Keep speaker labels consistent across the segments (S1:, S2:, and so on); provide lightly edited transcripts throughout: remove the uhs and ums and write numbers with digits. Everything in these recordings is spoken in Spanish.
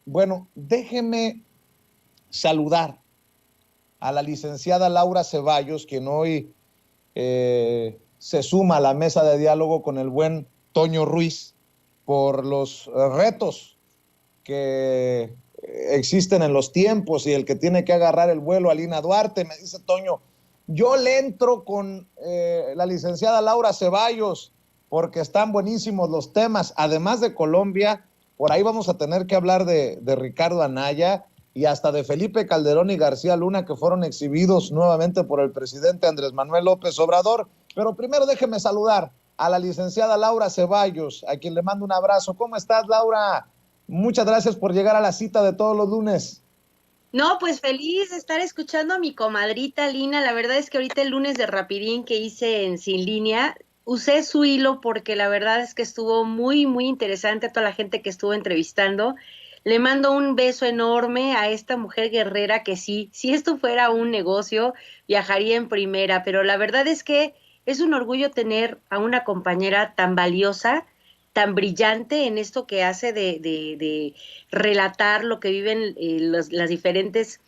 S1: Bueno, déjeme saludar a la licenciada Laura Ceballos, quien hoy se suma a la mesa de diálogo con el buen Toño Ruiz por los retos que existen en los tiempos y el que tiene que agarrar el vuelo a Lina Duarte. Me dice Toño, yo le entro con la licenciada Laura Ceballos porque están buenísimos los temas. Además de Colombia, por ahí vamos a tener que hablar de Ricardo Anaya y hasta de Felipe Calderón y García Luna, que fueron exhibidos nuevamente por el presidente Andrés Manuel López Obrador. Pero primero déjeme saludar a la licenciada Laura Ceballos, a quien le mando un abrazo. ¿Cómo estás, Laura? Muchas gracias por llegar a la cita de todos los lunes.
S2: No, pues feliz de estar escuchando a mi comadrita Lina. La verdad es que ahorita el lunes de Rapidín que hice en Sin Línea, usé su hilo porque la verdad es que estuvo muy, muy interesante a toda la gente que estuvo entrevistando. Le mando un beso enorme a esta mujer guerrera que sí, si esto fuera un negocio, viajaría en primera, pero la verdad es que es un orgullo tener a una compañera tan valiosa, tan brillante en esto que hace de relatar lo que viven las diferentes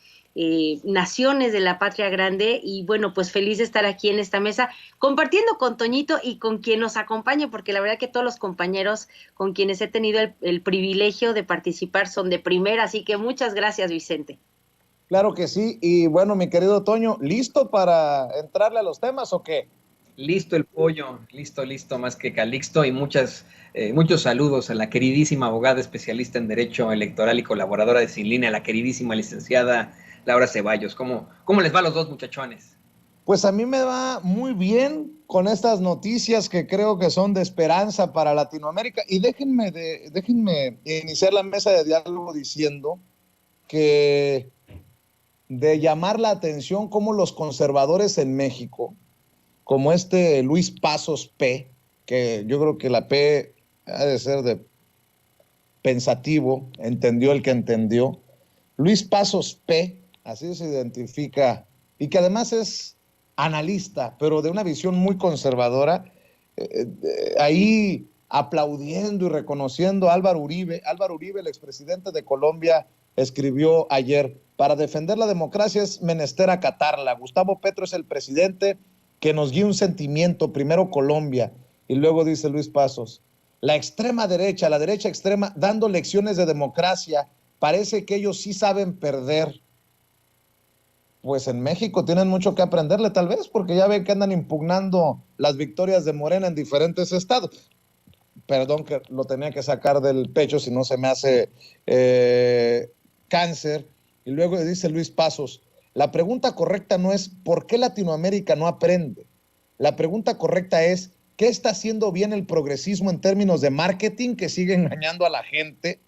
S2: naciones de la patria grande y bueno, pues feliz de estar aquí en esta mesa compartiendo con Toñito y con quien nos acompañe, porque la verdad que todos los compañeros con quienes he tenido el privilegio de participar son de primera, así que muchas gracias, Vicente.
S1: Claro que sí, y bueno, mi querido Toño, ¿listo para entrarle a los temas o qué?
S3: Listo el pollo, listo, más que calixto y muchos saludos a la queridísima abogada especialista en Derecho Electoral y colaboradora de Sin Línea, la queridísima licenciada Laura Ceballos. ¿Cómo les va a los dos muchachones?
S1: Pues a mí me va muy bien con estas noticias que creo que son de esperanza para Latinoamérica. Y déjenme iniciar la mesa de diálogo diciendo que de llamar la atención cómo los conservadores en México, como este Luis Pasos P, que yo creo que la P ha de ser de pensativo, entendió el que entendió. Luis Pasos P, así se identifica, y que además es analista, pero de una visión muy conservadora, ahí aplaudiendo y reconociendo a Álvaro Uribe. Álvaro Uribe, el expresidente de Colombia, escribió ayer, para defender la democracia es menester acatarla. Gustavo Petro es el presidente que nos guía un sentimiento, primero Colombia, y luego dice Luis Pasos, la extrema derecha, la derecha extrema, dando lecciones de democracia, parece que ellos sí saben perder. Pues en México tienen mucho que aprenderle tal vez, porque ya ven que andan impugnando las victorias de Morena en diferentes estados. Perdón que lo tenía que sacar del pecho, si no se me hace cáncer. Y luego dice Luis Pasos, la pregunta correcta no es ¿por qué Latinoamérica no aprende? La pregunta correcta es ¿qué está haciendo bien el progresismo en términos de marketing que sigue engañando a la gente?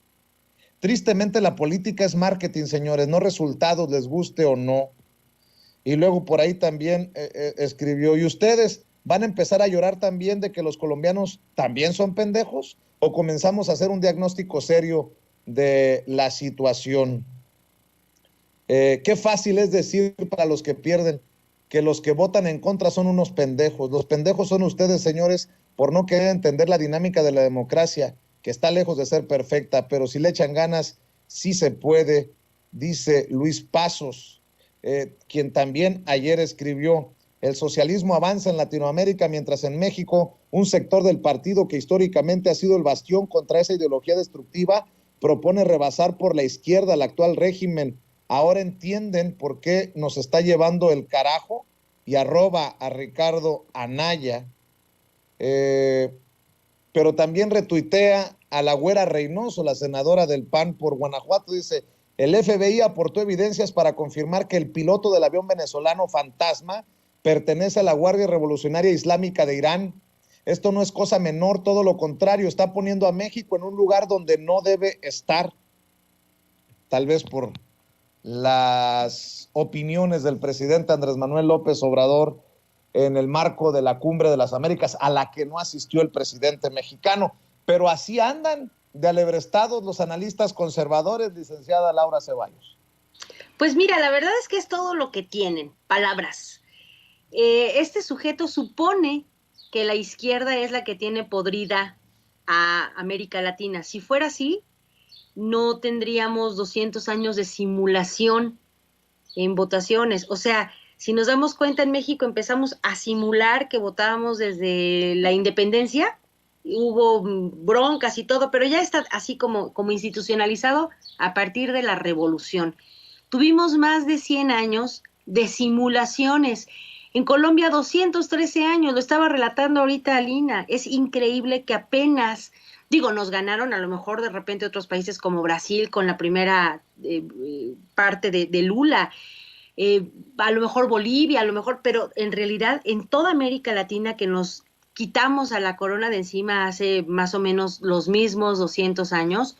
S1: Tristemente la política es marketing, señores, no resultados, les guste o no. Y luego por ahí también escribió, ¿y ustedes van a empezar a llorar también de que los colombianos también son pendejos? ¿O comenzamos a hacer un diagnóstico serio de la situación? Qué fácil es decir para los que pierden que los que votan en contra son unos pendejos. Los pendejos son ustedes, señores, por no querer entender la dinámica de la democracia, que está lejos de ser perfecta, pero si le echan ganas, sí se puede, dice Luis Pasos, quien también ayer escribió, el socialismo avanza en Latinoamérica, mientras en México un sector del partido que históricamente ha sido el bastión contra esa ideología destructiva propone rebasar por la izquierda al actual régimen. Ahora entienden por qué nos está llevando el carajo y arroba a Ricardo Anaya, pero también retuitea a la Güera Reynoso, la senadora del PAN por Guanajuato, dice, el FBI aportó evidencias para confirmar que el piloto del avión venezolano Fantasma pertenece a la Guardia Revolucionaria Islámica de Irán. Esto no es cosa menor, todo lo contrario, está poniendo a México en un lugar donde no debe estar, tal vez por las opiniones del presidente Andrés Manuel López Obrador en el marco de la Cumbre de las Américas, a la que no asistió el presidente mexicano. Pero así andan de alebrestados los analistas conservadores, licenciada Laura Ceballos.
S2: Pues mira, la verdad es que es todo lo que tienen, palabras. Este sujeto supone que la izquierda es la que tiene podrida a América Latina. Si fuera así, no tendríamos 200 años de simulación en votaciones. O sea, si nos damos cuenta, en México empezamos a simular que votábamos desde la independencia, hubo broncas y todo, pero ya está así como institucionalizado a partir de la revolución. Tuvimos más de 100 años de simulaciones. En Colombia 213 años, lo estaba relatando ahorita Alina. Es increíble que apenas, digo, nos ganaron a lo mejor de repente otros países como Brasil con la primera parte de Lula, a lo mejor Bolivia, a lo mejor, pero en realidad en toda América Latina que nos quitamos a la corona de encima hace más o menos los mismos 200 años,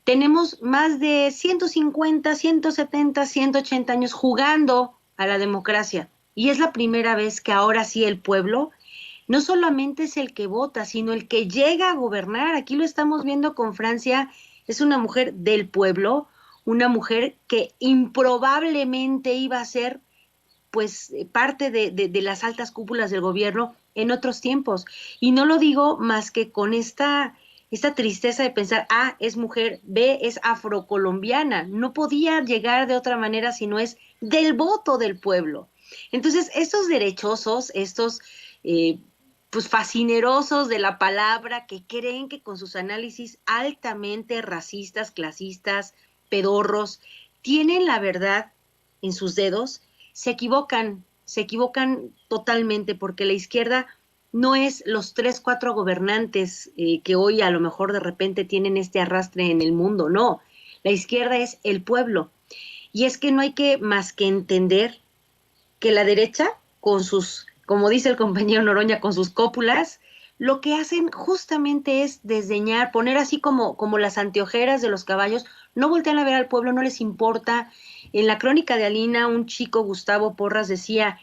S2: tenemos más de 150, 170, 180 años jugando a la democracia. Y es la primera vez que ahora sí el pueblo no solamente es el que vota, sino el que llega a gobernar. Aquí lo estamos viendo con Francia, es una mujer del pueblo, una mujer que improbablemente iba a ser pues parte de las altas cúpulas del gobierno en otros tiempos. Y no lo digo más que con esta tristeza de pensar, A, es mujer, B, es afrocolombiana. No podía llegar de otra manera si no es del voto del pueblo. Entonces, estos derechosos, estos pues fascinerosos de la palabra, que creen que con sus análisis altamente racistas, clasistas, pedorros, tienen la verdad en sus dedos, se equivocan totalmente, porque la izquierda no es los 3, 4 gobernantes que hoy a lo mejor de repente tienen este arrastre en el mundo, no. La izquierda es el pueblo. Y es que no hay que más que entender que la derecha, con sus, como dice el compañero Noroña, con sus cópulas, lo que hacen justamente es desdeñar, poner así como las anteojeras de los caballos, no voltean a ver al pueblo, no les importa. En la crónica de Alina, un chico, Gustavo Porras, decía,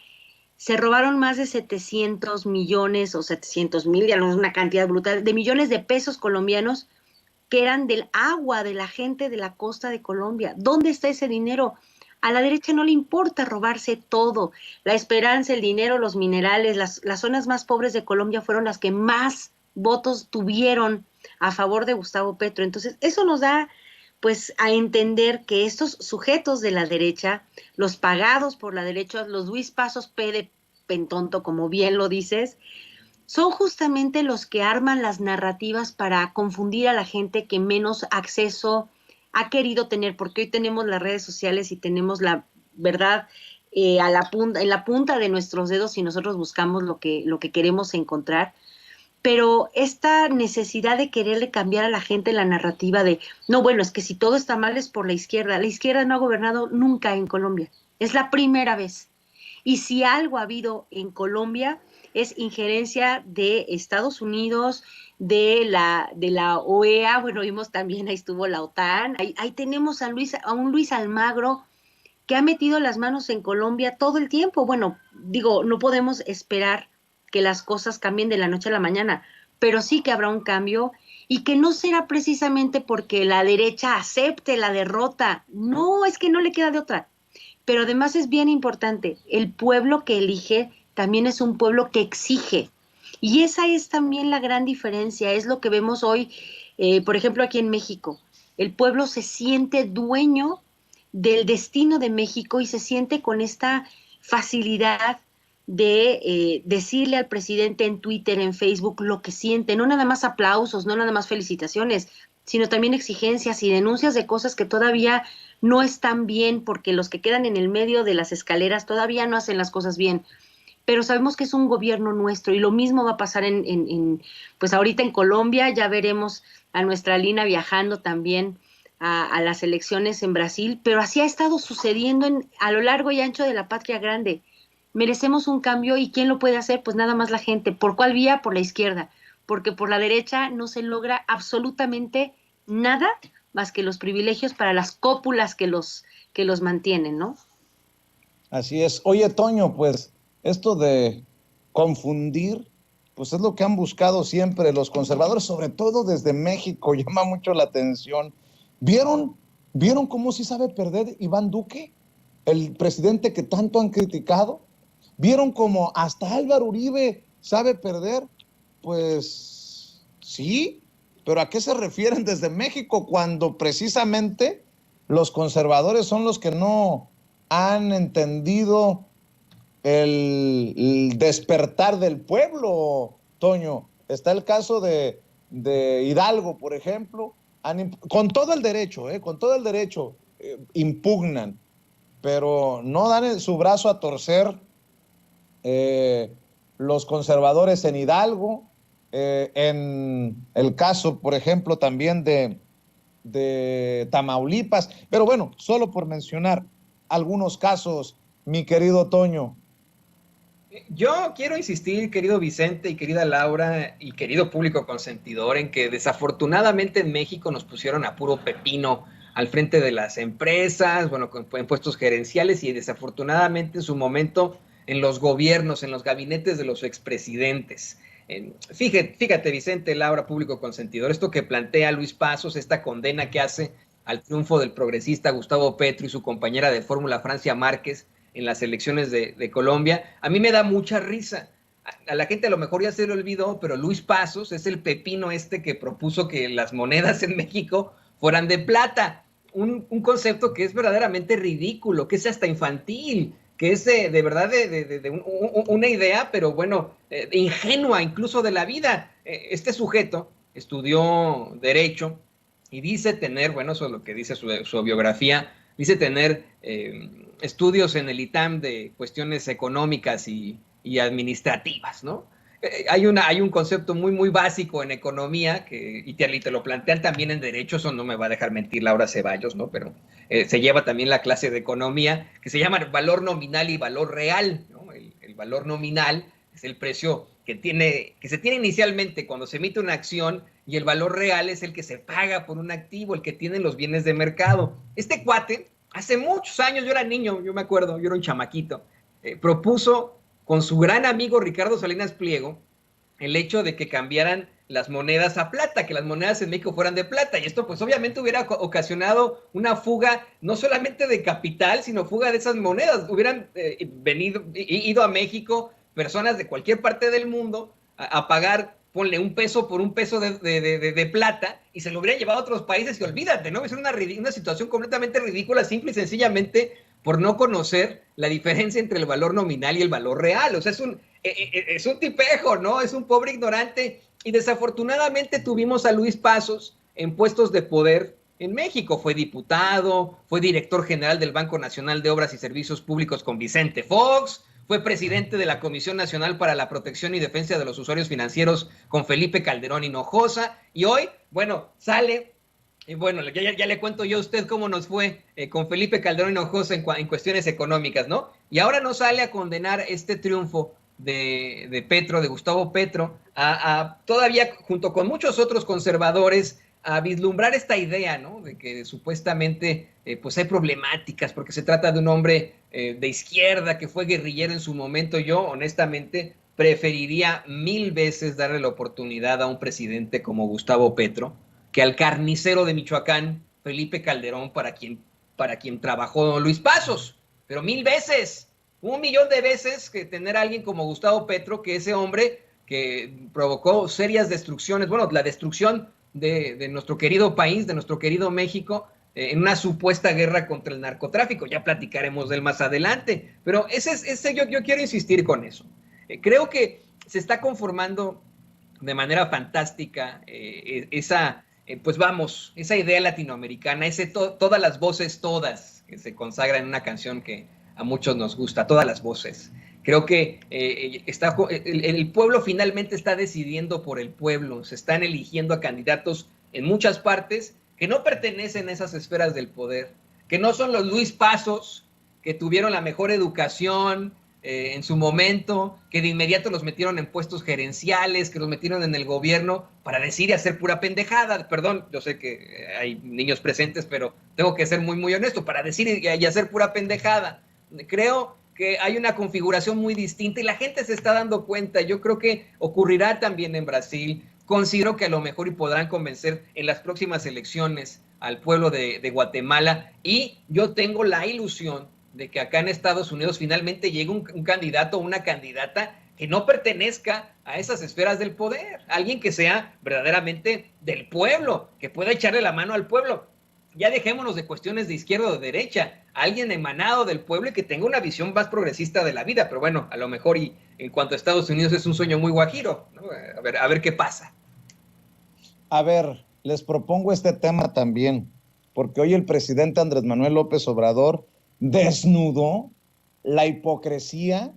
S2: se robaron más de 700 millones o 700,000, ya no es una cantidad brutal, de millones de pesos colombianos que eran del agua de la gente de la costa de Colombia. ¿Dónde está ese dinero? A la derecha no le importa robarse todo. La esperanza, el dinero, los minerales, las zonas más pobres de Colombia fueron las que más votos tuvieron a favor de Gustavo Petro. Entonces, eso nos da pues a entender que estos sujetos de la derecha, los pagados por la derecha, los Luis Pasos P de Pentonto, como bien lo dices, son justamente los que arman las narrativas para confundir a la gente que menos acceso ha querido tener, porque hoy tenemos las redes sociales y tenemos la verdad a la punta, en la punta de nuestros dedos y nosotros buscamos lo que queremos encontrar. Pero esta necesidad de quererle cambiar a la gente la narrativa de, no, bueno, es que si todo está mal es por la izquierda no ha gobernado nunca en Colombia, es la primera vez. Y si algo ha habido en Colombia es injerencia de Estados Unidos, de la OEA, bueno, vimos también, ahí estuvo la OTAN, ahí tenemos a un Luis Almagro que ha metido las manos en Colombia todo el tiempo. Bueno, digo, no podemos esperar que las cosas cambien de la noche a la mañana, pero sí que habrá un cambio y que no será precisamente porque la derecha acepte la derrota. No, es que no le queda de otra. Pero además es bien importante, el pueblo que elige también es un pueblo que exige. Y esa es también la gran diferencia, es lo que vemos hoy, por ejemplo, aquí en México. El pueblo se siente dueño del destino de México y se siente con esta facilidad de decirle al presidente en Twitter, en Facebook, lo que siente, no nada más aplausos, no nada más felicitaciones, sino también exigencias y denuncias de cosas que todavía no están bien, porque los que quedan en el medio de las escaleras todavía no hacen las cosas bien. Pero sabemos que es un gobierno nuestro y lo mismo va a pasar pues ahorita en Colombia. Ya veremos a nuestra Lina viajando también a las elecciones en Brasil, pero así ha estado sucediendo a lo largo y ancho de la patria grande. Merecemos un cambio, y ¿quién lo puede hacer? Pues nada más la gente. ¿Por cuál vía? Por la izquierda, porque por la derecha no se logra absolutamente nada más que los privilegios para las cópulas que los mantienen, ¿no?
S1: Así es. Oye, Toño, pues esto de confundir, pues es lo que han buscado siempre los conservadores, sobre todo desde México, llama mucho la atención. ¿Vieron cómo sí sabe perder Iván Duque, el presidente que tanto han criticado? ¿Vieron cómo hasta Álvaro Uribe sabe perder? Pues sí, pero ¿a qué se refieren desde México cuando precisamente los conservadores son los que no han entendido el despertar del pueblo, Toño? Está el caso de Hidalgo, por ejemplo, con todo el derecho, impugnan, pero no dan su brazo a torcer los conservadores en Hidalgo, en el caso, por ejemplo, también de Tamaulipas, pero bueno, solo por mencionar algunos casos, mi querido Toño.
S3: Yo quiero insistir, querido Vicente y querida Laura y querido público consentidor, en que desafortunadamente en México nos pusieron a puro pepino al frente de las empresas, bueno, en puestos gerenciales, y desafortunadamente en su momento en los gobiernos, en los gabinetes de los expresidentes. Fíjate, Vicente, Laura, público consentidor, esto que plantea Luis Pasos, esta condena que hace al triunfo del progresista Gustavo Petro y su compañera de fórmula Francia Márquez en las elecciones de Colombia, a mí me da mucha risa. A la gente a lo mejor ya se le olvidó, pero Luis Pasos es el pepino que propuso que las monedas en México fueran de plata. Un concepto que es verdaderamente ridículo, que es hasta infantil, que es de verdad una idea, pero bueno, ingenua incluso de la vida. Este sujeto estudió Derecho y dice tener, bueno, eso es lo que dice su biografía, dice tener estudios en el ITAM de cuestiones económicas y administrativas, ¿no? Hay un concepto muy básico en economía y te lo plantean también en Derecho, eso no me va a dejar mentir Laura Ceballos, ¿no? Pero se lleva también la clase de economía, que se llama valor nominal y valor real, ¿no? El valor nominal es el precio que se tiene inicialmente cuando se emite una acción, y el valor real es el que se paga por un activo, el que tienen los bienes de mercado. Este cuate, hace muchos años, yo era niño, yo me acuerdo, yo era un chamaquito, propuso con su gran amigo Ricardo Salinas Pliego el hecho de que cambiaran las monedas a plata, que las monedas en México fueran de plata, y esto pues obviamente hubiera ocasionado una fuga no solamente de capital, sino fuga de esas monedas. Hubieran ido a México personas de cualquier parte del mundo a pagar, ponle un peso por un peso de plata, y se lo hubieran llevado a otros países, y olvídate, ¿no? Es una situación completamente ridícula, simple y sencillamente por no conocer la diferencia entre el valor nominal y el valor real. O sea, es un tipejo, ¿no? Es un pobre ignorante, y desafortunadamente tuvimos a Luis Pasos en puestos de poder en México. Fue diputado, fue director general del Banco Nacional de Obras y Servicios Públicos con Vicente Fox, fue presidente de la Comisión Nacional para la Protección y Defensa de los Usuarios Financieros con Felipe Calderón Hinojosa, y hoy, bueno, sale, y bueno, ya le cuento yo a usted cómo nos fue con Felipe Calderón Hinojosa en cuestiones económicas, ¿no? Y ahora no sale a condenar este triunfo de Petro, de Gustavo Petro, todavía junto con muchos otros conservadores, a vislumbrar esta idea, ¿no? De que supuestamente pues hay problemáticas porque se trata de un hombre de izquierda que fue guerrillero en su momento. Yo honestamente preferiría 1000 veces darle la oportunidad a un presidente como Gustavo Petro que al carnicero de Michoacán, Felipe Calderón, para quien trabajó Luis Pasos, pero 1000 veces, 1,000,000 de veces que tener a alguien como Gustavo Petro, que ese hombre que provocó serias destrucciones, bueno, la destrucción de nuestro querido país, de nuestro querido México, en una supuesta guerra contra el narcotráfico. Ya platicaremos de él más adelante, pero yo quiero insistir con eso. Creo que se está conformando de manera fantástica esa idea latinoamericana, todas las voces, todas, que se consagran en una canción que a muchos nos gusta, todas las voces. Creo que el pueblo finalmente está decidiendo por el pueblo, se están eligiendo a candidatos en muchas partes que no pertenecen a esas esferas del poder, que no son los Luis Pasos, que tuvieron la mejor educación en su momento, que de inmediato los metieron en puestos gerenciales, que los metieron en el gobierno para decir y hacer pura pendejada. Perdón, yo sé que hay niños presentes, pero tengo que ser muy honesto, para decir y hacer pura pendejada. Creo que hay una configuración muy distinta y la gente se está dando cuenta. Yo creo que ocurrirá también en Brasil. Considero que a lo mejor y podrán convencer en las próximas elecciones al pueblo de Guatemala, y yo tengo la ilusión de que acá en Estados Unidos finalmente llegue un candidato o una candidata que no pertenezca a esas esferas del poder, alguien que sea verdaderamente del pueblo, que pueda echarle la mano al pueblo. Ya dejémonos de cuestiones de izquierda o de derecha, alguien emanado del pueblo y que tenga una visión más progresista de la vida, pero bueno, a lo mejor y en cuanto a Estados Unidos es un sueño muy guajiro, ¿no? A ver qué pasa.
S1: A ver, les propongo este tema también, porque hoy el presidente Andrés Manuel López Obrador desnudó la hipocresía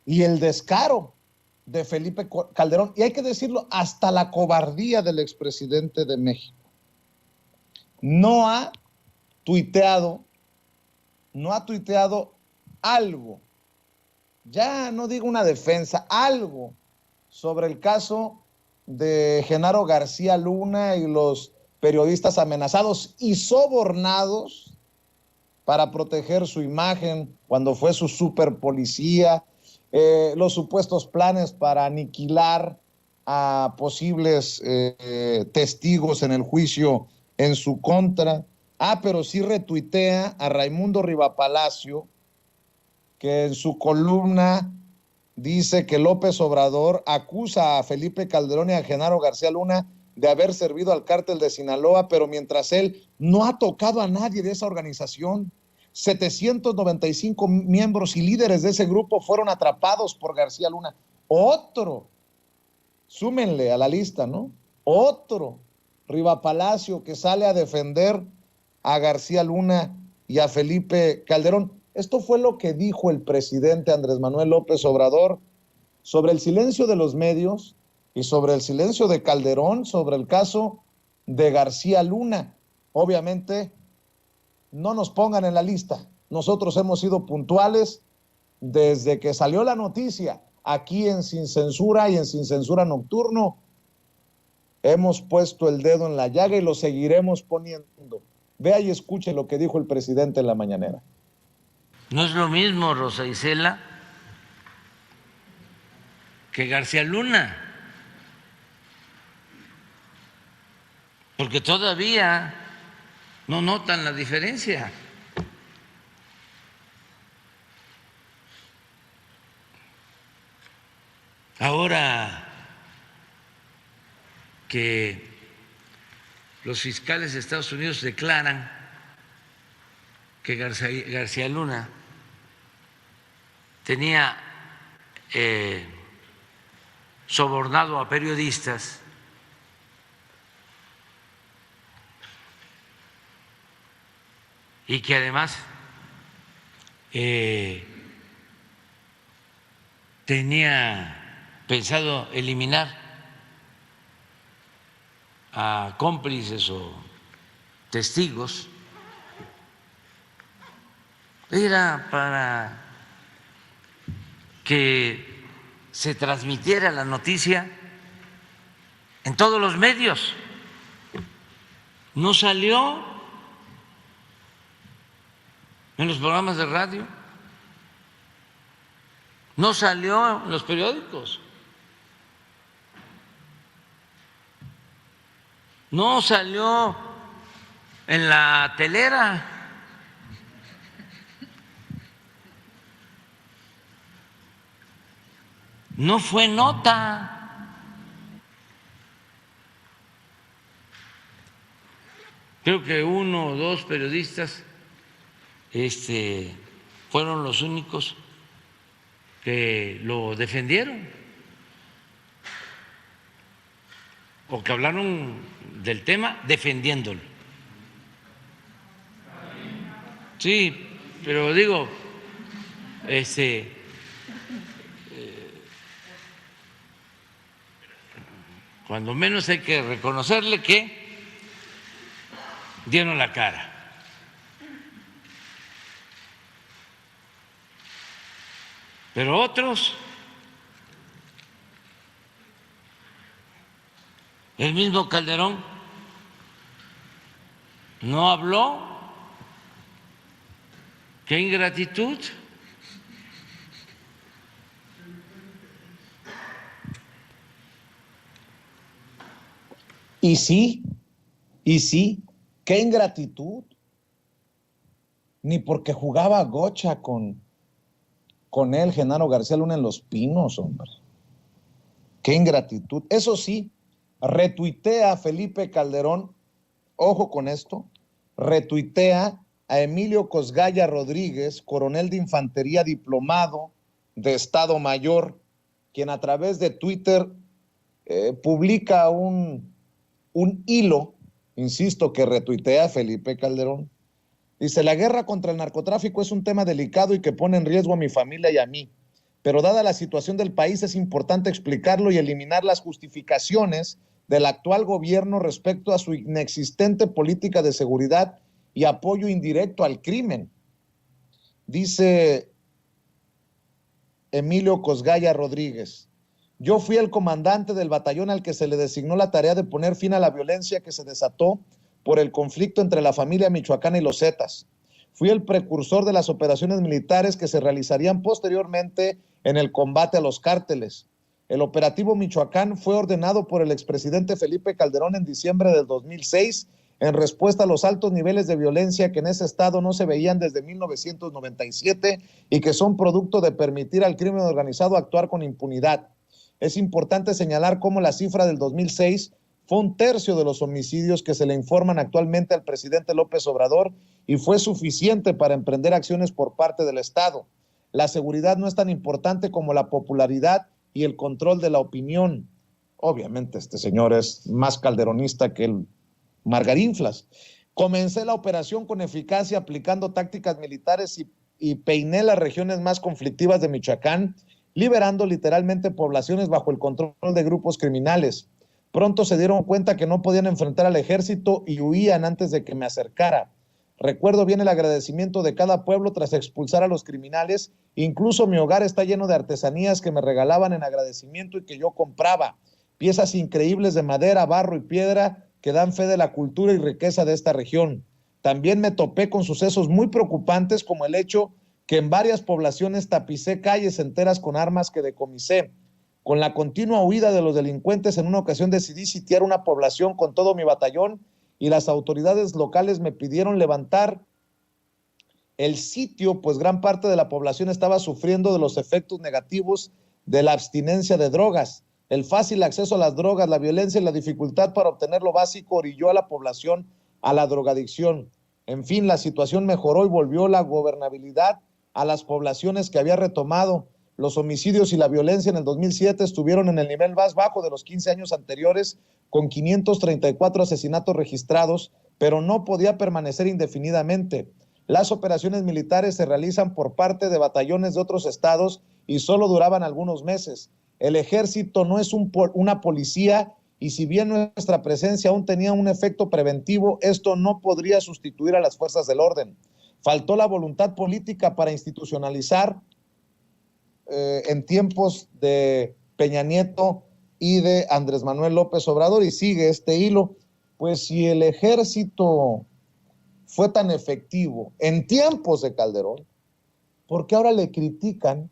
S1: y el descaro de Felipe Calderón, y hay que decirlo, hasta la cobardía del expresidente de México. No ha tuiteado algo, ya no digo una defensa, algo sobre el caso de Genaro García Luna y los periodistas amenazados y sobornados para proteger su imagen cuando fue su superpolicía, los supuestos planes para aniquilar a posibles testigos en el juicio en su contra. Pero sí retuitea a Raimundo Rivapalacio, que en su columna dice que López Obrador acusa a Felipe Calderón y a Genaro García Luna de haber servido al cártel de Sinaloa, pero mientras él no ha tocado a nadie de esa organización. 795 miembros y líderes de ese grupo fueron atrapados por García Luna. Otro, súmenle a la lista, ¿no? Otro, Rivapalacio, que sale a defender a García Luna y a Felipe Calderón. Esto fue lo que dijo el presidente Andrés Manuel López Obrador sobre el silencio de los medios y sobre el silencio de Calderón, sobre el caso de García Luna. Obviamente, no nos pongan en la lista. Nosotros hemos sido puntuales desde que salió la noticia aquí en Sin Censura y en Sin Censura Nocturno. Hemos puesto el dedo en la llaga y lo seguiremos poniendo. Vea y escuche lo que dijo el presidente en la mañanera.
S4: No es lo mismo Rosa Isela que García Luna, porque todavía no notan la diferencia. Ahora que los fiscales de Estados Unidos declaran que García Luna tenía sobornado a periodistas, y que además tenía pensado eliminar a cómplices o testigos, era para que se transmitiera la noticia en todos los medios. No salió en los programas de radio, no salió en los periódicos, no salió en la telera. No fue nota. Creo que uno o dos periodistas fueron los únicos que lo defendieron o que hablaron del tema defendiéndolo. Sí, pero digo, cuando menos hay que reconocerle que dieron la cara. Pero otros, el mismo Calderón, no habló. ¡Qué ingratitud!
S1: Y sí, qué ingratitud. Ni porque jugaba gocha con él, Genaro García Luna, en Los Pinos, hombre. Qué ingratitud. Eso sí, retuitea a Felipe Calderón, ojo con esto, retuitea a Emilio Cosgaya Rodríguez, coronel de infantería diplomado de Estado Mayor, quien a través de Twitter publica un hilo, insisto, que retuitea a Felipe Calderón. Dice: la guerra contra el narcotráfico es un tema delicado y que pone en riesgo a mi familia y a mí, pero dada la situación del país es importante explicarlo y eliminar las justificaciones del actual gobierno respecto a su inexistente política de seguridad y apoyo indirecto al crimen. Dice Emilio Cosgaya Rodríguez: yo fui el comandante del batallón al que se le designó la tarea de poner fin a la violencia que se desató por el conflicto entre la familia michoacana y los Zetas. Fui el precursor de las operaciones militares que se realizarían posteriormente en el combate a los cárteles. El operativo Michoacán fue ordenado por el expresidente Felipe Calderón en diciembre del 2006 en respuesta a los altos niveles de violencia que en ese estado no se veían desde 1997 y que son producto de permitir al crimen organizado actuar con impunidad. Es importante señalar cómo la cifra del 2006 fue 1/3 de los homicidios que se le informan actualmente al presidente López Obrador y fue suficiente para emprender acciones por parte del Estado. La seguridad no es tan importante como la popularidad y el control de la opinión. Obviamente este señor es más calderonista que el Margarinflas. Comencé la operación con eficacia aplicando tácticas militares y peiné las regiones más conflictivas de Michoacán, liberando literalmente poblaciones bajo el control de grupos criminales. Pronto se dieron cuenta que no podían enfrentar al ejército y huían antes de que me acercara. Recuerdo bien el agradecimiento de cada pueblo tras expulsar a los criminales. Incluso mi hogar está lleno de artesanías que me regalaban en agradecimiento y que yo compraba. Piezas increíbles de madera, barro y piedra que dan fe de la cultura y riqueza de esta región. También me topé con sucesos muy preocupantes como el hecho que en varias poblaciones tapicé calles enteras con armas que decomisé. Con la continua huida de los delincuentes, en una ocasión decidí sitiar una población con todo mi batallón y las autoridades locales me pidieron levantar el sitio, pues gran parte de la población estaba sufriendo de los efectos negativos de la abstinencia de drogas. El fácil acceso a las drogas, la violencia y la dificultad para obtener lo básico orilló a la población a la drogadicción. En fin, la situación mejoró y volvió la gobernabilidad a las poblaciones que había retomado. Los homicidios y la violencia en el 2007 estuvieron en el nivel más bajo de los 15 años anteriores, con 534 asesinatos registrados, pero no podía permanecer indefinidamente. Las operaciones militares se realizan por parte de batallones de otros estados y solo duraban algunos meses. El ejército no es una policía y si bien nuestra presencia aún tenía un efecto preventivo, esto no podría sustituir a las fuerzas del orden. Faltó la voluntad política para institucionalizar en tiempos de Peña Nieto y de Andrés Manuel López Obrador, y sigue este hilo. Pues si el ejército fue tan efectivo en tiempos de Calderón, ¿por qué ahora le critican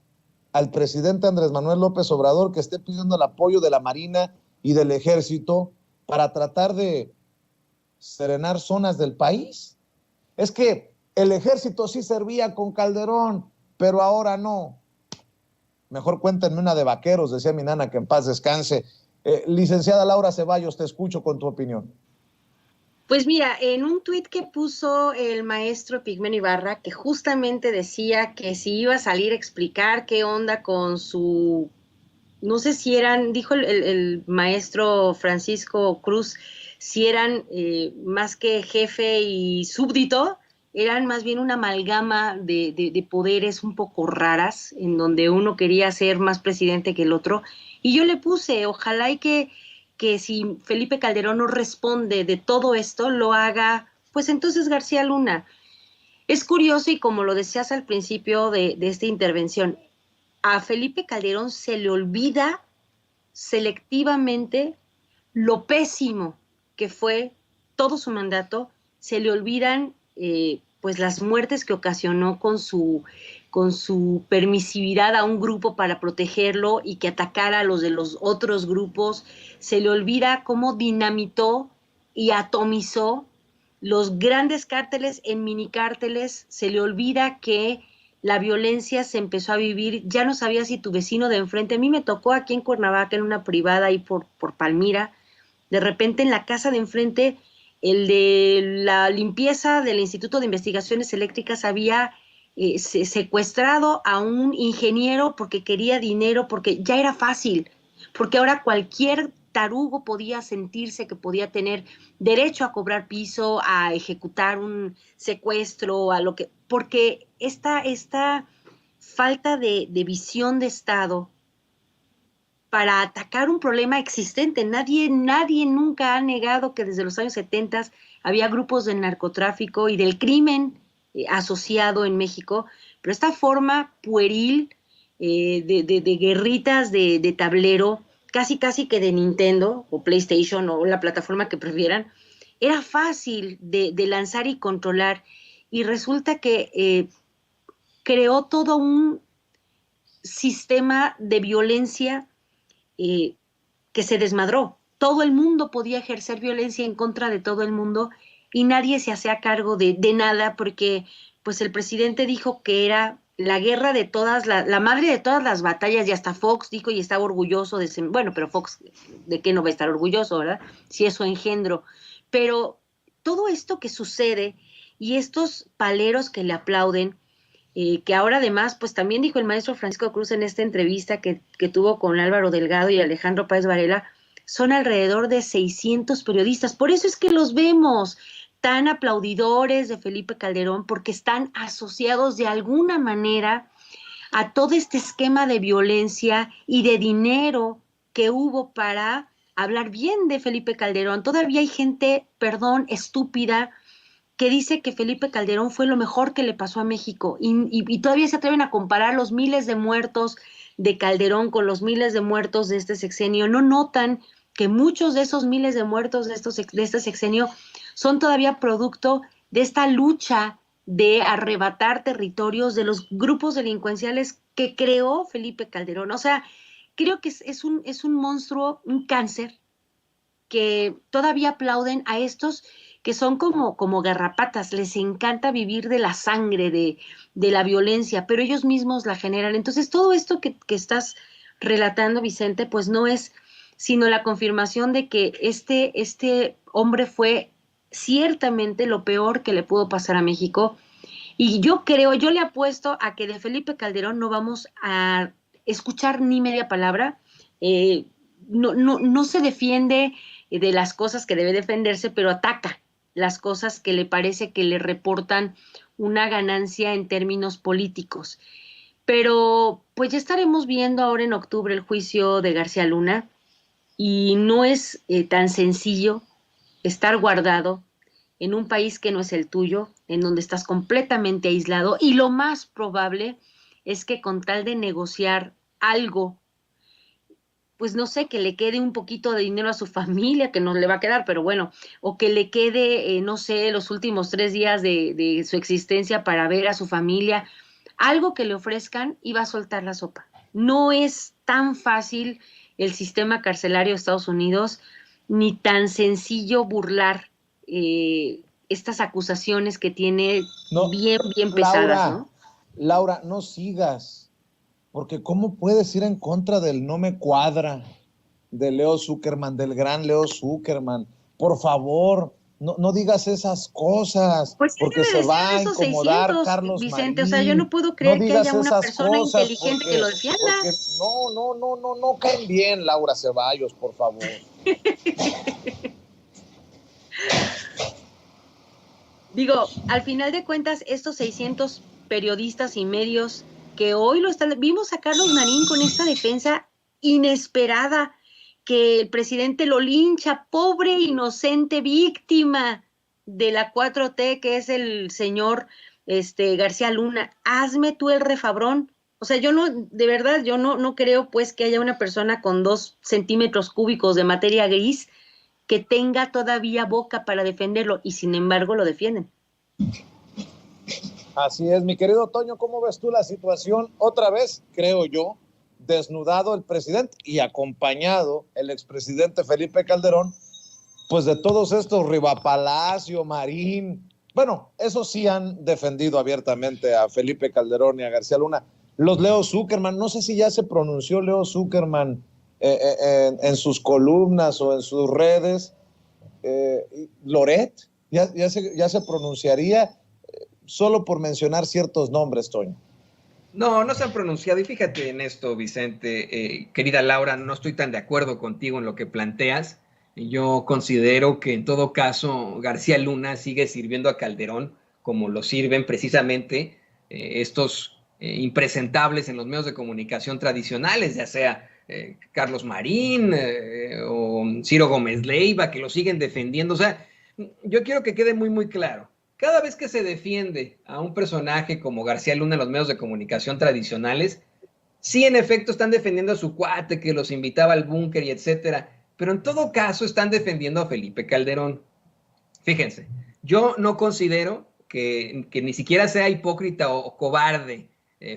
S1: al presidente Andrés Manuel López Obrador que esté pidiendo el apoyo de la Marina y del Ejército para tratar de serenar zonas del país? Es que el Ejército sí servía con Calderón, pero ahora no. Mejor cuéntenme una de vaqueros, decía mi nana, que en paz descanse. Licenciada Laura Ceballos, te escucho con tu opinión.
S2: Pues mira, en un tuit que puso el maestro Pigmenio Ibarra, que justamente decía que si iba a salir a explicar qué onda con su, no sé si eran, dijo el maestro Francisco Cruz, si eran más que jefe y súbdito, eran más bien una amalgama de poderes un poco raras, en donde uno quería ser más presidente que el otro. Y yo le puse, ojalá y que si Felipe Calderón no responde de todo esto, lo haga, pues entonces García Luna. Es curioso, y como lo decías al principio de esta intervención, a Felipe Calderón se le olvida selectivamente lo pésimo que fue todo su mandato, se le olvidan pues las muertes que ocasionó con su permisividad a un grupo para protegerlo y que atacara a los de los otros grupos. Se le olvida cómo dinamitó y atomizó los grandes cárteles en minicárteles. Se le olvida que la violencia se empezó a vivir, ya no sabías si tu vecino de enfrente, a mí me tocó aquí en Cuernavaca, en una privada ahí por Palmira, de repente en la casa de enfrente, el de la limpieza del Instituto de Investigaciones Eléctricas había secuestrado a un ingeniero porque quería dinero, porque ya era fácil, porque ahora cualquier tarugo podía sentirse que podía tener derecho a cobrar piso, a ejecutar un secuestro, a lo que, porque esta falta de visión de Estado para atacar un problema existente. Nadie nunca ha negado que desde los años 70 había grupos de narcotráfico y del crimen asociado en México, pero esta forma pueril de guerritas de tablero, casi que de Nintendo o PlayStation o la plataforma que prefieran, era fácil de lanzar y controlar, y resulta que creó todo un sistema de violencia que se desmadró. Todo el mundo podía ejercer violencia en contra de todo el mundo y nadie se hacía cargo de nada, porque pues el presidente dijo que era la guerra de todas, la madre de todas las batallas, y hasta Fox dijo y estaba orgulloso de ese, bueno, pero Fox, ¿de qué no va a estar orgulloso, verdad? Si es su engendro. Pero todo esto que sucede y estos paleros que le aplauden, que ahora además, pues también dijo el maestro Francisco Cruz en esta entrevista que tuvo con Álvaro Delgado y Alejandro Páez Varela, son alrededor de 600 periodistas. Por eso es que los vemos tan aplaudidores de Felipe Calderón, porque están asociados de alguna manera a todo este esquema de violencia y de dinero que hubo para hablar bien de Felipe Calderón. Todavía hay gente, perdón, estúpida, que dice que Felipe Calderón fue lo mejor que le pasó a México, y todavía se atreven a comparar los miles de muertos de Calderón con los miles de muertos de este sexenio. No notan que muchos de esos miles de muertos de este sexenio son todavía producto de esta lucha de arrebatar territorios de los grupos delincuenciales que creó Felipe Calderón. O sea, creo que es un monstruo, un cáncer, que todavía aplauden a estos que son como garrapatas, les encanta vivir de la sangre, de la violencia, pero ellos mismos la generan. Entonces, todo esto que estás relatando, Vicente, pues no es sino la confirmación de que este hombre fue ciertamente lo peor que le pudo pasar a México. Y yo le apuesto a que de Felipe Calderón no vamos a escuchar ni media palabra. No se defiende de las cosas que debe defenderse, pero ataca las cosas que le parece que le reportan una ganancia en términos políticos. Pero pues ya estaremos viendo ahora en octubre el juicio de García Luna, y no es tan sencillo estar guardado en un país que no es el tuyo, en donde estás completamente aislado, y lo más probable es que con tal de negociar algo, pues no sé, que le quede un poquito de dinero a su familia, que no le va a quedar, pero bueno, o que le quede, no sé, los últimos 3 días de su existencia para ver a su familia, algo que le ofrezcan, y va a soltar la sopa. No es tan fácil el sistema carcelario de Estados Unidos, ni tan sencillo burlar estas acusaciones que tiene bien pesadas, ¿no?
S1: Laura, no sigas. Porque ¿cómo puedes ir en contra del no me cuadra de Leo Zuckerman, del gran Leo Zuckerman? Por favor, no digas esas cosas,
S2: pues
S1: porque se va a incomodar
S2: 600,
S1: Carlos
S2: Vicente,
S1: Marín.
S2: O sea, yo no puedo creer que haya una persona inteligente
S1: porque,
S2: que lo defienda.
S1: No caen bien, Laura Ceballos, por favor.
S2: Digo, al final de cuentas, estos 600 periodistas y medios que hoy vimos a Carlos Marín con esta defensa inesperada, que el presidente lo lincha, pobre inocente víctima de la 4T, que es el señor García Luna. Hazme tú el refabrón. O sea, de verdad, yo no creo pues que haya una persona con 2 centímetros cúbicos de materia gris que tenga todavía boca para defenderlo, y sin embargo lo defienden.
S1: Así es, mi querido Toño, ¿cómo ves tú la situación? Otra vez, creo yo, desnudado el presidente y acompañado el expresidente Felipe Calderón, pues de todos estos, Riva Palacio, Marín, Bueno, eso sí han defendido abiertamente a Felipe Calderón y a García Luna. Los Leo Zuckerman, no sé si ya se pronunció Leo Zuckerman en sus columnas o en sus redes. Loret, ya se pronunciaría, solo por mencionar ciertos nombres, Toño.
S3: No, no se han pronunciado. Y fíjate en esto, Vicente, querida Laura, no estoy tan de acuerdo contigo en lo que planteas. Yo considero que en todo caso García Luna sigue sirviendo a Calderón como lo sirven precisamente estos impresentables en los medios de comunicación tradicionales, ya sea Carlos Marín o Ciro Gómez Leiva, que lo siguen defendiendo. O sea, yo quiero que quede muy, muy claro. Cada vez que se defiende a un personaje como García Luna en los medios de comunicación tradicionales, sí, en efecto, están defendiendo a su cuate que los invitaba al búnker y etcétera, pero en todo caso están defendiendo a Felipe Calderón. Fíjense, yo no considero que ni siquiera sea hipócrita o cobarde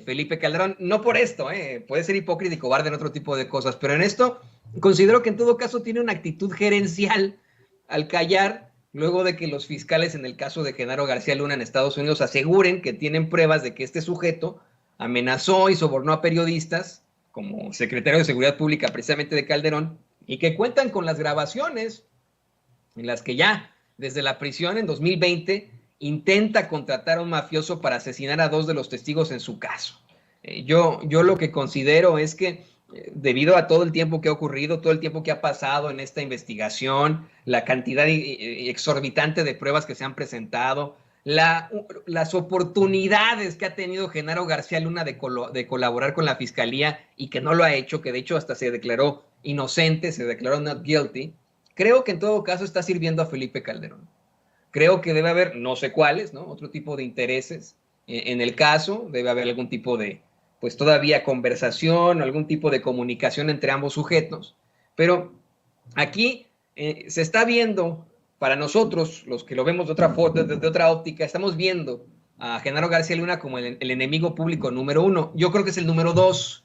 S3: Felipe Calderón, no por esto, puede ser hipócrita y cobarde en otro tipo de cosas, pero en esto considero que en todo caso tiene una actitud gerencial al callar, luego de que los fiscales en el caso de Genaro García Luna en Estados Unidos aseguren que tienen pruebas de que este sujeto amenazó y sobornó a periodistas como secretario de Seguridad Pública precisamente de Calderón, y que cuentan con las grabaciones en las que ya desde la prisión en 2020 intenta contratar a un mafioso para asesinar a 2 de los testigos en su caso. Yo lo que considero es que debido a todo el tiempo que ha ocurrido, todo el tiempo que ha pasado en esta investigación, la cantidad exorbitante de pruebas que se han presentado, las oportunidades que ha tenido Genaro García Luna de colaborar con la fiscalía y que no lo ha hecho, que de hecho hasta se declaró inocente, se declaró not guilty, creo que en todo caso está sirviendo a Felipe Calderón. Creo que debe haber, no sé cuáles, ¿no? Otro tipo de intereses en el caso, debe haber algún tipo de, pues todavía conversación, algún tipo de comunicación entre ambos sujetos, pero aquí se está viendo, para nosotros, los que lo vemos de otra óptica, estamos viendo a Genaro García Luna como el enemigo público número 1. Yo creo que es el número 2.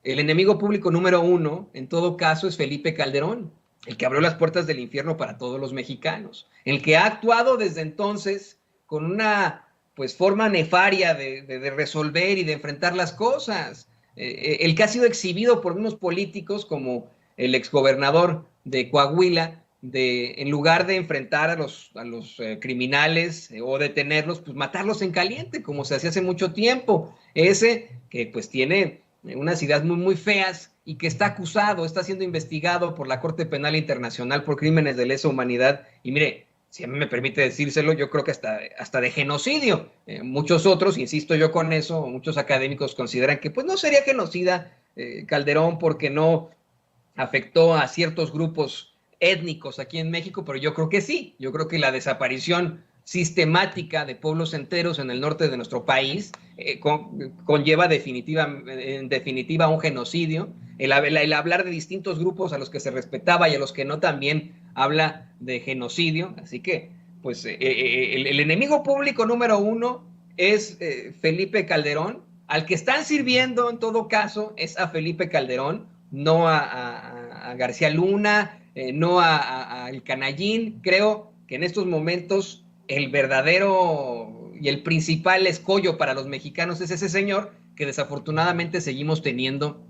S3: El enemigo público número 1, en todo caso, es Felipe Calderón, el que abrió las puertas del infierno para todos los mexicanos, el que ha actuado desde entonces con una pues forma nefaria de resolver y de enfrentar las cosas, el que ha sido exhibido por unos políticos como el exgobernador de Coahuila, en lugar de enfrentar a los criminales o detenerlos, pues matarlos en caliente, como se hacía hace mucho tiempo. Ese que pues tiene unas ideas muy, muy feas y que está acusado, está siendo investigado por la Corte Penal Internacional por crímenes de lesa humanidad. Y mire, si a mí me permite decírselo, yo creo que hasta de genocidio. Muchos otros, insisto yo con eso, muchos académicos consideran que pues no sería genocida Calderón porque no afectó a ciertos grupos étnicos aquí en México, pero yo creo que sí. Yo creo que la desaparición sistemática de pueblos enteros en el norte de nuestro país conlleva en definitiva un genocidio. El hablar de distintos grupos a los que se respetaba y a los que no también habla de genocidio. Así que, pues, el enemigo público número 1 es Felipe Calderón. Al que están sirviendo en todo caso es a Felipe Calderón, no a García Luna, no al Canallín. Creo que en estos momentos el verdadero y el principal escollo para los mexicanos es ese señor que desafortunadamente seguimos teniendo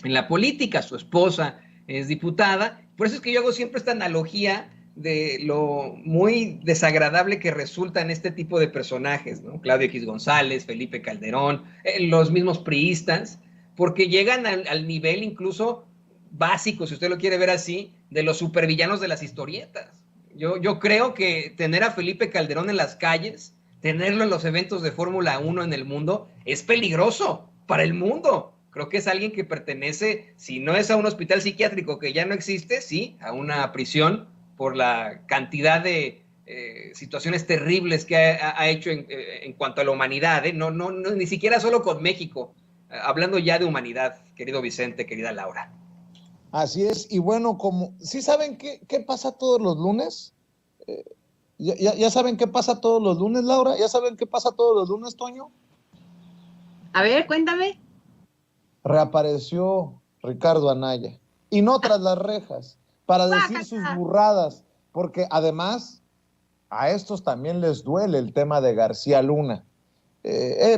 S3: en la política. Su esposa es diputada. Por eso es que yo hago siempre esta analogía de lo muy desagradable que resultan este tipo de personajes, ¿no? Claudio X González, Felipe Calderón, los mismos priistas, porque llegan al nivel incluso básico, si usted lo quiere ver así, de los supervillanos de las historietas. Yo creo que tener a Felipe Calderón en las calles, tenerlo en los eventos de Fórmula 1 en el mundo, es peligroso para el mundo. Creo que es alguien que pertenece, si no es a un hospital psiquiátrico que ya no existe, sí, a una prisión por la cantidad de situaciones terribles que ha hecho en cuanto a la humanidad, no, ni siquiera solo con México, hablando ya de humanidad, querido Vicente, querida Laura.
S1: Así es, y bueno, como, ¿sí saben qué pasa todos los lunes? ¿Ya saben qué pasa todos los lunes, Laura? ¿Ya saben qué pasa todos los lunes, Toño?
S2: A ver, cuéntame.
S1: Reapareció Ricardo Anaya, y no tras las rejas, para decir sus burradas, porque además a estos también les duele el tema de García Luna.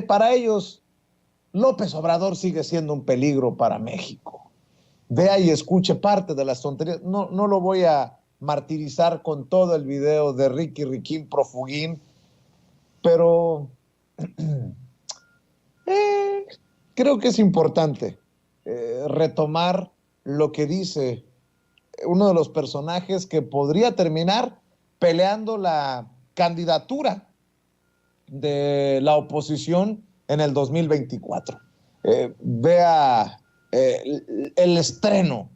S1: Para ellos, López Obrador sigue siendo un peligro para México. Vea y escuche parte de las tonterías. No lo voy a martirizar con todo el video de Ricky Riquín Profugín, pero creo que es importante retomar lo que dice uno de los personajes que podría terminar peleando la candidatura de la oposición en el 2024. Vea el estreno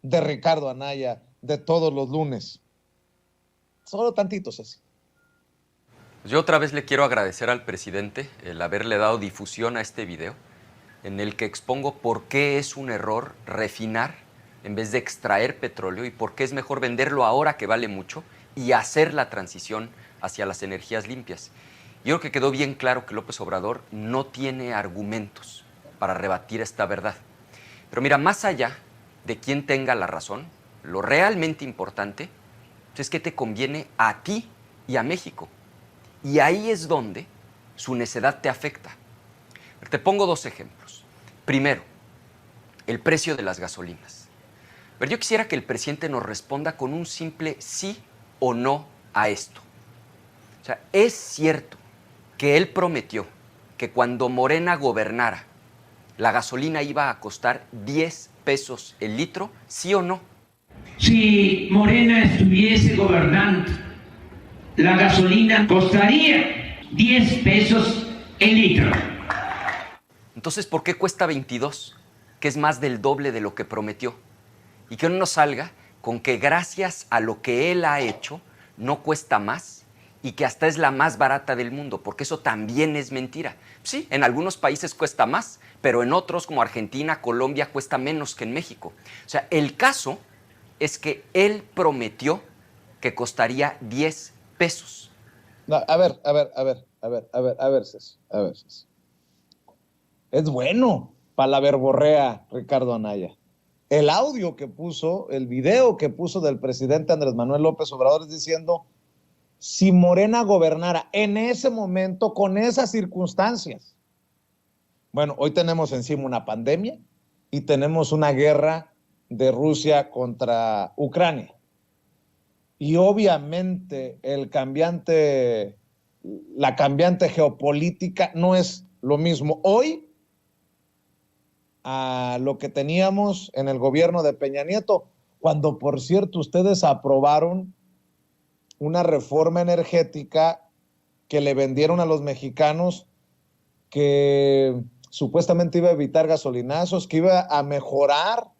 S1: de Ricardo Anaya de todos los lunes. Solo tantitos así.
S5: Yo otra vez le quiero agradecer al presidente el haberle dado difusión a este video, en el que expongo por qué es un error refinar en vez de extraer petróleo y por qué es mejor venderlo ahora que vale mucho y hacer la transición hacia las energías limpias. Yo creo que quedó bien claro que López Obrador no tiene argumentos para rebatir esta verdad. Pero mira, más allá de quién tenga la razón, lo realmente importante es que te conviene a ti y a México. Y ahí es donde su necedad te afecta. Te pongo dos ejemplos. Primero, el precio de las gasolinas. Pero yo quisiera que el presidente nos responda con un simple sí o no a esto. O sea, ¿es cierto que él prometió que cuando Morena gobernara, la gasolina iba a costar 10 pesos el litro, sí o no?
S6: Si Morena estuviese gobernando, la gasolina costaría 10 pesos el litro.
S5: Entonces, ¿por qué cuesta 22? Que es más del doble de lo que prometió. Y que no nos salga con que gracias a lo que él ha hecho, no cuesta más y que hasta es la más barata del mundo, porque eso también es mentira. Sí, en algunos países cuesta más, pero en otros, como Argentina, Colombia, cuesta menos que en México. O sea, el caso es que él prometió que costaría 10 pesos.
S1: No, a ver, Cés. Es bueno para la verborrea Ricardo Anaya. El audio que puso, el video que puso del presidente Andrés Manuel López Obrador es diciendo, si Morena gobernara en ese momento con esas circunstancias. Bueno, hoy tenemos encima una pandemia y tenemos una guerra de Rusia contra Ucrania. Y obviamente la cambiante geopolítica no es lo mismo hoy a lo que teníamos en el gobierno de Peña Nieto, cuando, por cierto, ustedes aprobaron una reforma energética que le vendieron a los mexicanos que supuestamente iba a evitar gasolinazos, que iba a mejorar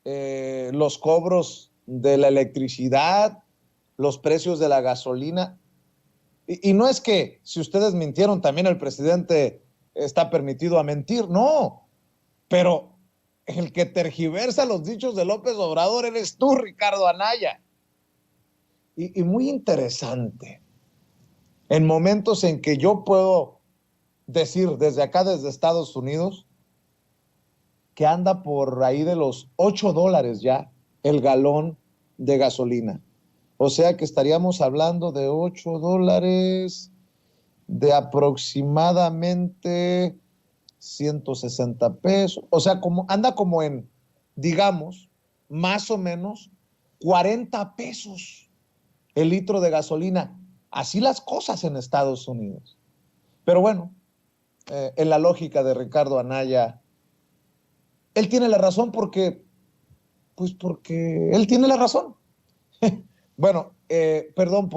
S1: los cobros de la electricidad, los precios de la gasolina. Y no es que si ustedes mintieron, también el presidente está permitido a mentir, no. Pero el que tergiversa los dichos de López Obrador eres tú, Ricardo Anaya. Y muy interesante, en momentos en que yo puedo decir desde acá, desde Estados Unidos, que anda por ahí de los $8 ya el galón de gasolina. O sea que estaríamos hablando de $8 de aproximadamente 160 pesos. O sea, anda como en, digamos, más o menos 40 pesos el litro de gasolina. Así las cosas en Estados Unidos. Pero bueno, en la lógica de Ricardo Anaya, él tiene la razón porque él tiene la razón. Bueno, perdón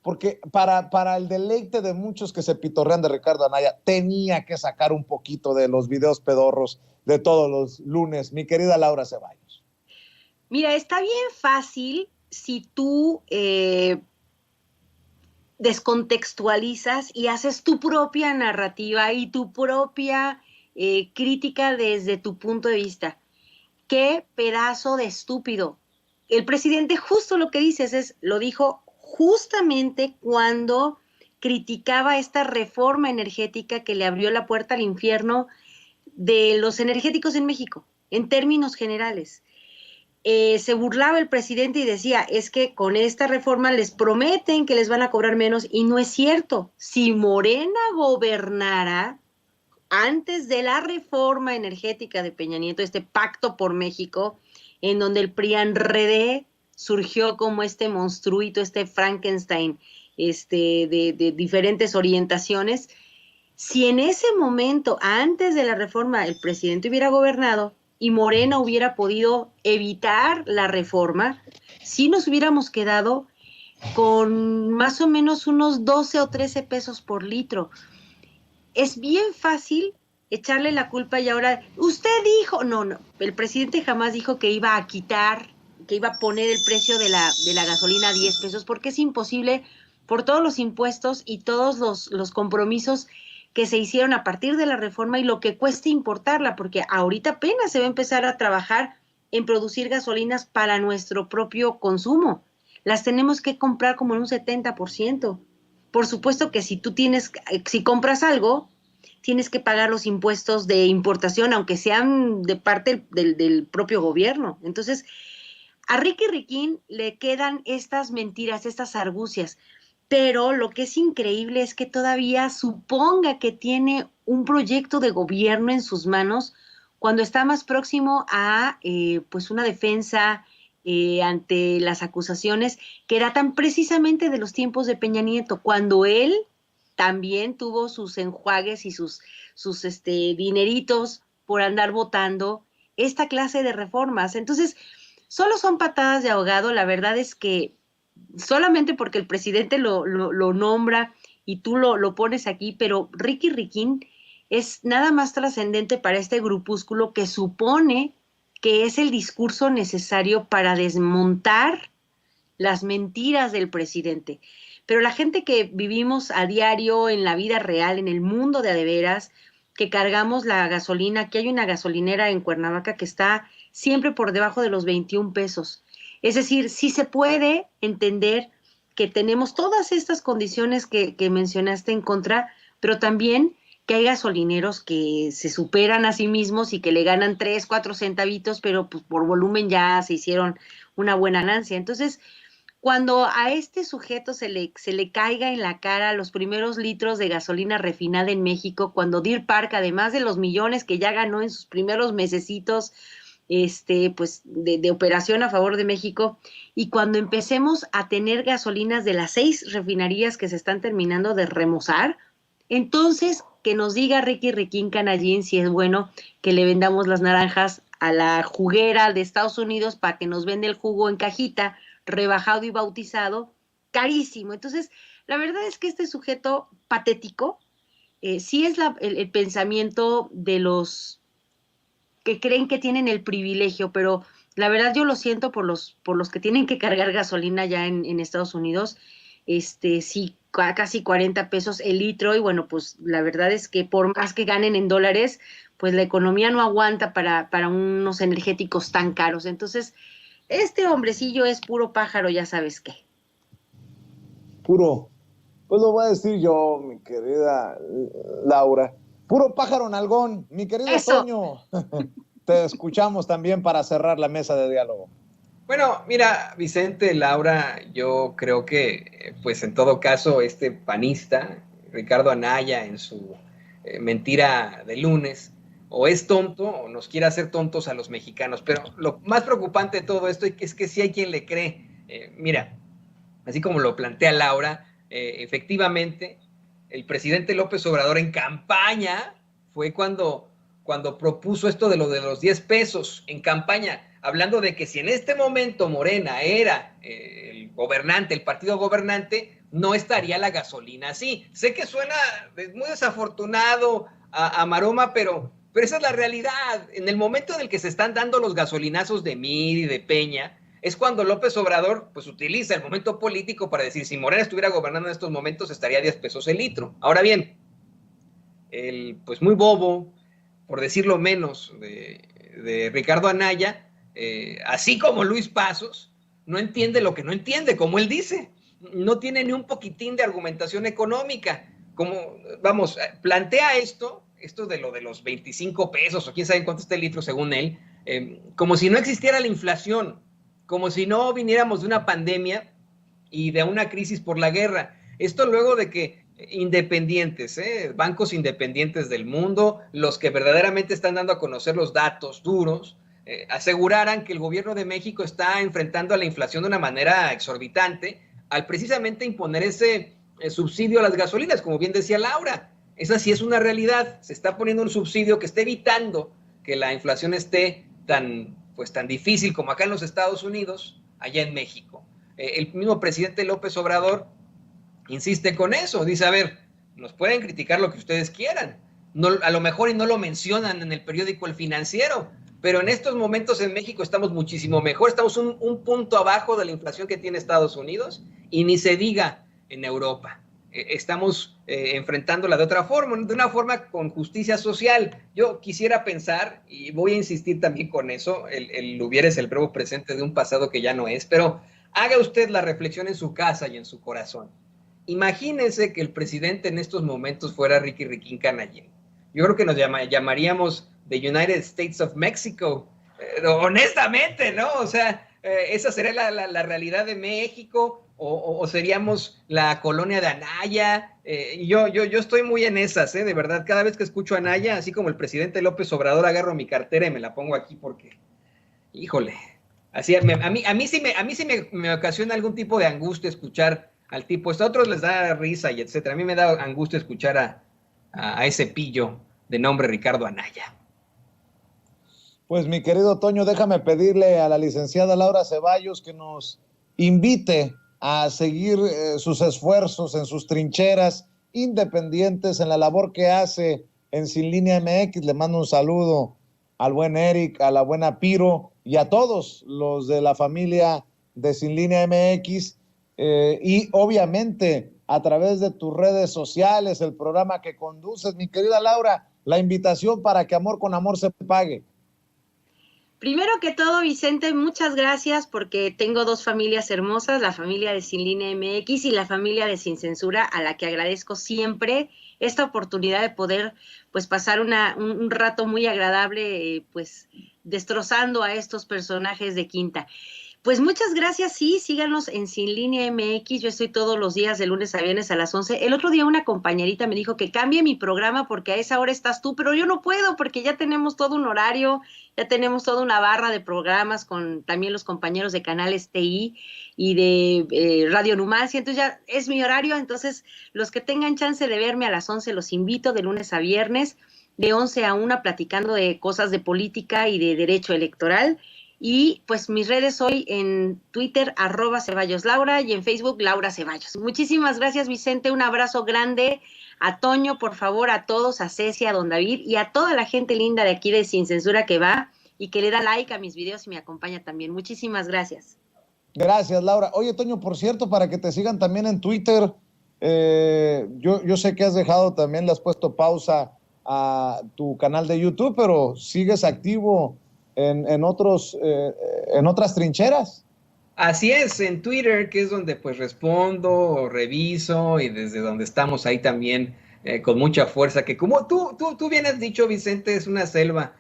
S1: porque para el deleite de muchos que se pitorrean de Ricardo Anaya, tenía que sacar un poquito de los videos pedorros de todos los lunes. Mi querida Laura Ceballos.
S2: Mira, está bien fácil si tú descontextualizas y haces tu propia narrativa y tu propia crítica desde tu punto de vista. ¡Qué pedazo de estúpido! El presidente justo lo que dices lo dijo justamente cuando criticaba esta reforma energética que le abrió la puerta al infierno de los energéticos en México, en términos generales. se burlaba el presidente y decía, es que con esta reforma les prometen que les van a cobrar menos, y no es cierto. Si Morena gobernara antes de la reforma energética de Peña Nieto, este pacto por México, en donde el PRIAN-RD surgió como este monstruito, este Frankenstein, de diferentes orientaciones, si en ese momento, antes de la reforma, el presidente hubiera gobernado y Morena hubiera podido evitar la reforma, sí nos hubiéramos quedado con más o menos unos 12 o 13 pesos por litro. Es bien fácil echarle la culpa y ahora, usted dijo, no, el presidente jamás dijo que iba a quitar, que iba a poner el precio de la gasolina a 10 pesos, porque es imposible por todos los impuestos y todos los compromisos que se hicieron a partir de la reforma y lo que cuesta importarla, porque ahorita apenas se va a empezar a trabajar en producir gasolinas para nuestro propio consumo. Las tenemos que comprar como en un 70%. Por supuesto que si compras algo, tienes que pagar los impuestos de importación, aunque sean de parte del propio gobierno. Entonces, a Ricky Riquín le quedan estas mentiras, estas argucias, pero lo que es increíble es que todavía suponga que tiene un proyecto de gobierno en sus manos cuando está más próximo a pues una defensa ante las acusaciones que datan precisamente de los tiempos de Peña Nieto, cuando él también tuvo sus enjuagues y sus dineritos por andar votando esta clase de reformas. Entonces, solo son patadas de ahogado. La verdad es que solamente porque el presidente lo nombra y tú lo pones aquí, pero Ricky Riquín es nada más trascendente para este grupúsculo que supone que es el discurso necesario para desmontar las mentiras del presidente. Pero la gente que vivimos a diario en la vida real, en el mundo de a de veras, que cargamos la gasolina, que hay una gasolinera en Cuernavaca que está siempre por debajo de los 21 pesos. Es decir, sí se puede entender que tenemos todas estas condiciones que mencionaste en contra, pero también que hay gasolineros que se superan a sí mismos y que le ganan 3, 4 centavitos, pero pues por volumen ya se hicieron una buena ganancia. Entonces, cuando a este sujeto se le caiga en la cara los primeros litros de gasolina refinada en México, cuando Deer Park, además de los millones que ya ganó en sus primeros mesecitos, pues de operación a favor de México, y cuando empecemos a tener gasolinas de las 6 refinerías que se están terminando de remozar, entonces que nos diga Ricky Riquín Canallín si es bueno que le vendamos las naranjas a la juguera de Estados Unidos para que nos venda el jugo en cajita, rebajado y bautizado, carísimo. Entonces, la verdad es que este sujeto patético sí es el pensamiento de los que creen que tienen el privilegio, pero la verdad yo lo siento por los que tienen que cargar gasolina ya en Estados Unidos, sí, casi 40 pesos el litro, y bueno, pues la verdad es que por más que ganen en dólares, pues la economía no aguanta para unos energéticos tan caros. Entonces, este hombrecillo es puro pájaro, ya sabes qué.
S1: Puro, pues lo voy a decir yo, mi querida Laura. Puro pájaro nalgón, mi querido Toño. Te escuchamos también para cerrar la mesa de diálogo.
S3: Bueno, mira, Vicente, Laura, yo creo que, pues en todo caso, este panista, Ricardo Anaya, en su mentira de lunes, o es tonto o nos quiere hacer tontos a los mexicanos. Pero lo más preocupante de todo esto es que sí hay quien le cree. Mira, así como lo plantea Laura, efectivamente, el presidente López Obrador en campaña fue cuando propuso esto de los 10 pesos en campaña, hablando de que si en este momento Morena era el gobernante, el partido gobernante, no estaría la gasolina así. Sé que suena muy desafortunado a maroma, pero esa es la realidad. En el momento en el que se están dando los gasolinazos de Mid y de Peña, es cuando López Obrador pues utiliza el momento político para decir, si Morena estuviera gobernando en estos momentos, estaría a 10 pesos el litro. Ahora bien, el pues muy bobo, por decirlo menos, de Ricardo Anaya, así como Luis Pasos, no entiende lo que no entiende, como él dice. No tiene ni un poquitín de argumentación económica. Como, vamos, plantea esto de los 25 pesos, o quién sabe en cuánto está el litro según él, como si no existiera la inflación, como si no viniéramos de una pandemia y de una crisis por la guerra. Esto luego de que independientes, bancos independientes del mundo, los que verdaderamente están dando a conocer los datos duros, aseguraran que el gobierno de México está enfrentando a la inflación de una manera exorbitante al precisamente imponer ese subsidio a las gasolinas, como bien decía Laura. Esa sí es una realidad, se está poniendo un subsidio que está evitando que la inflación esté tan difícil como acá en los Estados Unidos, allá en México. El mismo presidente López Obrador insiste con eso, dice, a ver, nos pueden criticar lo que ustedes quieran, no, a lo mejor y no lo mencionan en el periódico El Financiero, pero en estos momentos en México estamos muchísimo mejor, estamos un punto abajo de la inflación que tiene Estados Unidos y ni se diga en Europa. Estamos enfrentándola de otra forma, de una forma con justicia social. Yo quisiera pensar, y voy a insistir también con eso, el hubiera es el verbo presente de un pasado que ya no es, pero haga usted la reflexión en su casa y en su corazón. Imagínense que el presidente en estos momentos fuera Ricky Riquín Canallín. Yo creo que nos llamaríamos The United States of Mexico, honestamente, ¿no? O sea, esa sería la realidad de México, o seríamos la colonia de Anaya. Yo estoy muy en esas, de verdad. Cada vez que escucho a Anaya, así como el presidente López Obrador, agarro mi cartera y me la pongo aquí porque, híjole, así a mí sí me ocasiona algún tipo de angustia escuchar al tipo. A otros les da risa y etcétera. A mí me da angustia escuchar a ese pillo de nombre Ricardo Anaya.
S1: Pues mi querido Toño, déjame pedirle a la licenciada Laura Ceballos que nos invite a seguir sus esfuerzos en sus trincheras independientes, en la labor que hace en Sin Línea MX. Le mando un saludo al buen Eric, a la buena Piro y a todos los de la familia de Sin Línea MX, y obviamente a través de tus redes sociales, el programa que conduces. Mi querida Laura, la invitación para que Amor con Amor se pague.
S2: Primero que todo, Vicente, muchas gracias porque tengo dos familias hermosas, la familia de Sin Línea MX y la familia de Sin Censura, a la que agradezco siempre esta oportunidad de poder pues pasar un rato muy agradable pues destrozando a estos personajes de Quinta. Pues muchas gracias, sí, síganos en Sin Línea MX, yo estoy todos los días de lunes a viernes a las 11. El otro día una compañerita me dijo que cambie mi programa porque a esa hora estás tú, pero yo no puedo porque ya tenemos todo un horario, ya tenemos toda una barra de programas con también los compañeros de Canales TI y de Radio Numancia, entonces ya es mi horario. Entonces los que tengan chance de verme a las 11 los invito de lunes a viernes, de 11 a 1 platicando de cosas de política y de derecho electoral. Y pues mis redes hoy en Twitter, @CeballosLaura, y en Facebook, Laura Ceballos. Muchísimas gracias, Vicente. Un abrazo grande a Toño, por favor, a todos, a Ceci, a don David y a toda la gente linda de aquí de Sin Censura que va y que le da like a mis videos y me acompaña también. Muchísimas gracias.
S1: Gracias, Laura. Oye, Toño, por cierto, para que te sigan también en Twitter, yo sé que has dejado también, le has puesto pausa a tu canal de YouTube, pero sigues activo en otras trincheras.
S3: Así es, en Twitter, que es donde pues respondo, reviso, y desde donde estamos ahí también con mucha fuerza, que como tú bien has dicho, Vicente, es una selva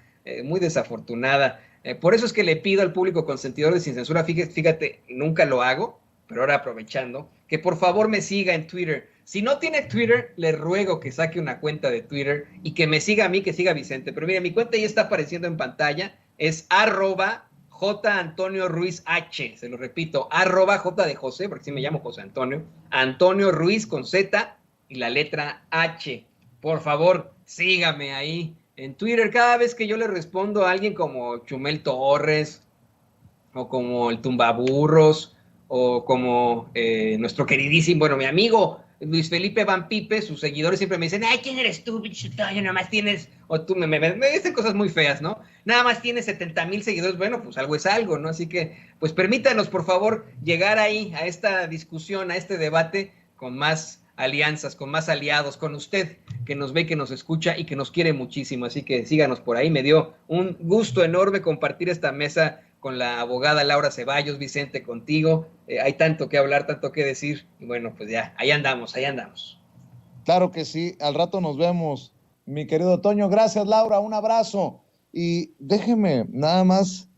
S3: muy desafortunada. Por eso es que le pido al público consentidor de Sin Censura, fíjate, nunca lo hago, pero ahora aprovechando, que por favor me siga en Twitter. Si no tiene Twitter, le ruego que saque una cuenta de Twitter y que me siga a mí, que siga a Vicente. Pero mira, mi cuenta ya está apareciendo en pantalla, es @J. Antonio Ruiz H, se lo repito, @J de José, porque sí me llamo José Antonio, Antonio Ruiz con Z y la letra H. Por favor, sígame ahí en Twitter. Cada vez que yo le respondo a alguien como Chumel Torres, o como el Tumbaburros, o como nuestro queridísimo, bueno, mi amigo Luis Felipe Van Pipe, sus seguidores siempre me dicen, ay, ¿quién eres tú, bicho? Yo nada más tienes, o tú me dicen cosas muy feas, ¿no? Nada más tienes 70,000 seguidores, bueno, pues algo es algo, ¿no? Así que, pues permítanos, por favor, llegar ahí a esta discusión, a este debate, con más alianzas, con más aliados, con usted, que nos ve, que nos escucha y que nos quiere muchísimo. Así que síganos por ahí. Me dio un gusto enorme compartir esta mesa con la abogada Laura Ceballos. Vicente, contigo. Hay tanto que hablar, tanto que decir. Y bueno, pues ya, ahí andamos, ahí andamos.
S1: Claro que sí, al rato nos vemos, mi querido Toño. Gracias, Laura, un abrazo. Y déjeme nada más